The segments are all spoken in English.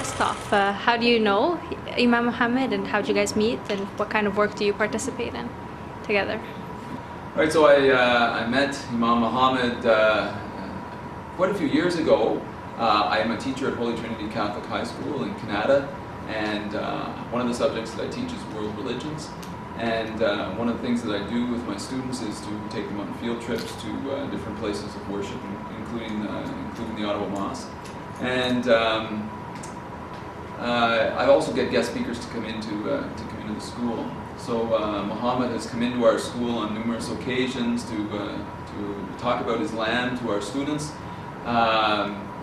first off, how do you know Imam Mohamad, and how did you guys meet, and what kind of work do you participate in together? Right, so I met Imam Mohamad quite a few years ago. I am a teacher at Holy Trinity Catholic High School in Canada, and one of the subjects that I teach is world religions. And one of the things that I do with my students is to take them on field trips to different places of worship, including the Ottawa Mosque. And I also get guest speakers to come into the school. So Mohamad has come into our school on numerous occasions to talk about Islam to our students.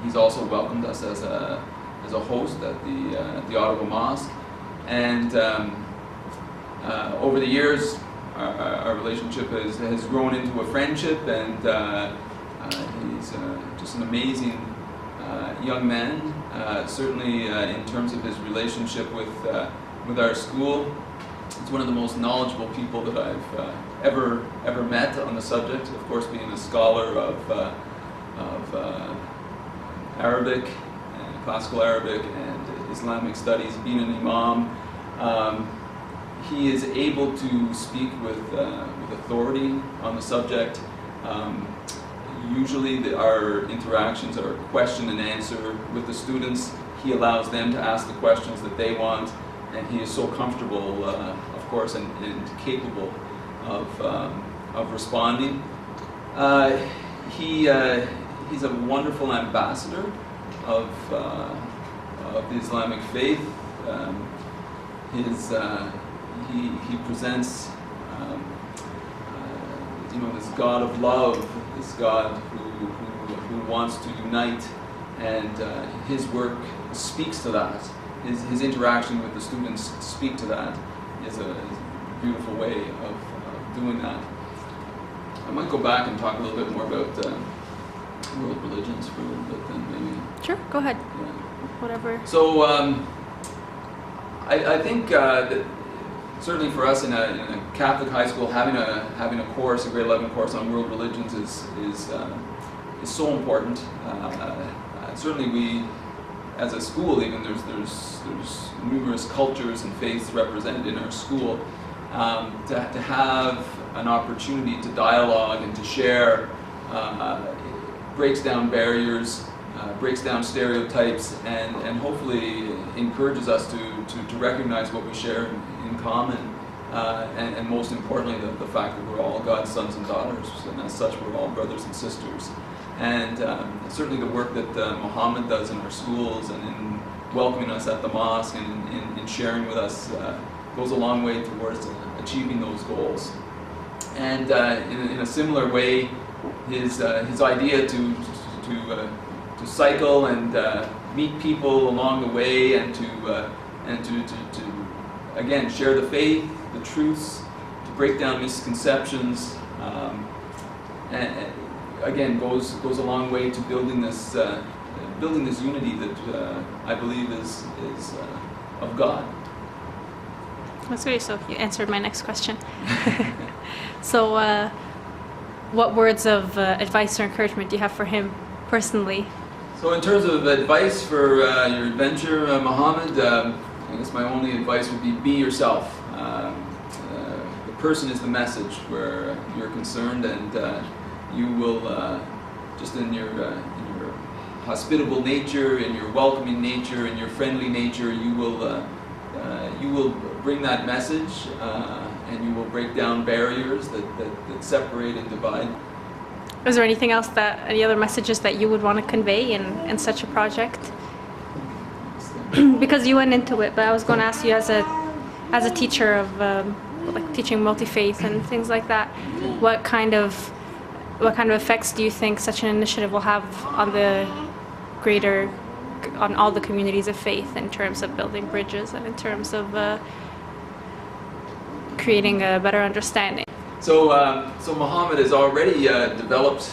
He's also welcomed us as a host at the Ottawa Mosque, and over the years, our relationship has grown into a friendship, and he's just an amazing young man. Certainly, in terms of his relationship with our school, he's one of the most knowledgeable people that I've ever met on the subject. Of course, being a scholar of Arabic, and classical Arabic, and Islamic studies, being an imam. He is able to speak with authority on the subject. Usually our interactions are question and answer with the students. He allows them to ask the questions that they want, and he is so comfortable, of course, and capable of responding. He's a wonderful ambassador of the Islamic faith. He presents, this God of love, this God who wants to unite, and his work speaks to that. His interaction with the students speak to that. Is a beautiful way of doing that. I might go back and talk a little bit more about world religions for a little bit, then maybe. Sure, go ahead. Yeah. Whatever. So I think that certainly for us in a Catholic high school, having a course, a grade 11 course on world religions is so important. Certainly we, as a school, even there's numerous cultures and faiths represented in our school. To have an opportunity to dialogue and to share breaks down barriers, breaks down stereotypes, and hopefully encourages us to recognize what we share in common, and most importantly the fact that we're all God's sons and daughters, and as such we're all brothers and sisters. And certainly the work that Mohamad does in our schools and in welcoming us at the mosque and in sharing with us goes a long way towards achieving those goals. And in a similar way, his idea to cycle and meet people along the way, and to again share the faith, the truths, to break down misconceptions, and again goes a long way to building this unity that I believe is of God. That's great. So you answered my next question. So, what words of advice or encouragement do you have for him personally? So in terms of advice for your adventure, Mohamad, I guess my only advice would be yourself. The person is the message where you're concerned, and you will, just in your hospitable nature, in your welcoming nature, in your friendly nature, you will bring that message, and you will break down barriers that separate and divide. Is there anything else any other messages that you would want to convey in such a project? Because you went into it, but I was going to ask you as a teacher of like teaching multi-faith and things like that, what kind of effects do you think such an initiative will have on all the communities of faith, in terms of building bridges and in terms of creating a better understanding? So Mohamad has already developed,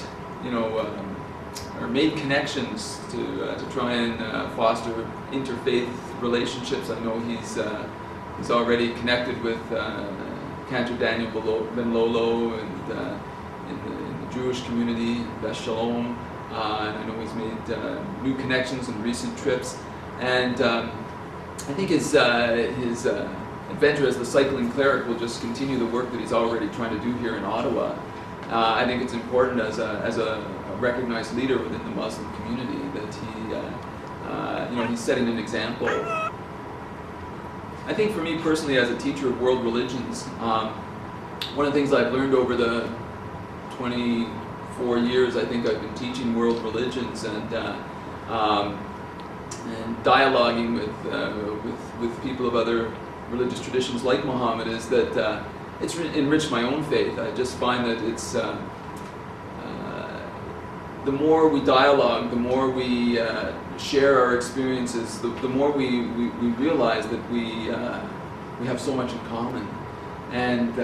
or made connections to try and foster interfaith relationships. I know he's already connected with Cantor Daniel Ben Lolo and in the Jewish community, Beth Shalom. And I know he's made new connections in recent trips. And I think his adventure as the Cycling Cleric will just continue the work that he's already trying to do here in Ottawa. I think it's important as a recognized leader within the Muslim community that he, he's setting an example. I think for me personally, as a teacher of world religions, one of the things I've learned over the 24 years I think I've been teaching world religions and dialoguing with people of other religious traditions like Muhammad is that it's enriched my own faith. I just find that it's the more we dialogue, the more we share our experiences, the more we realize that we have so much in common. And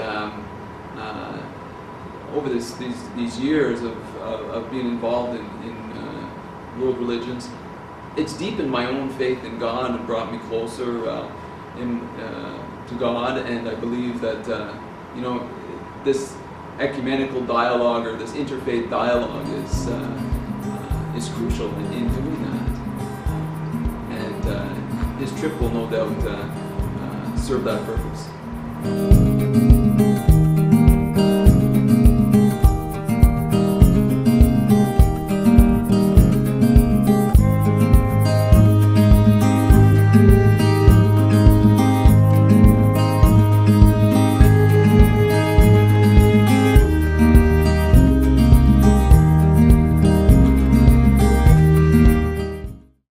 over these years of being involved in world religions, it's deepened my own faith in God and brought me closer to God. And I believe that this ecumenical dialogue or this interfaith dialogue is crucial in doing that. And his trip will no doubt serve that purpose.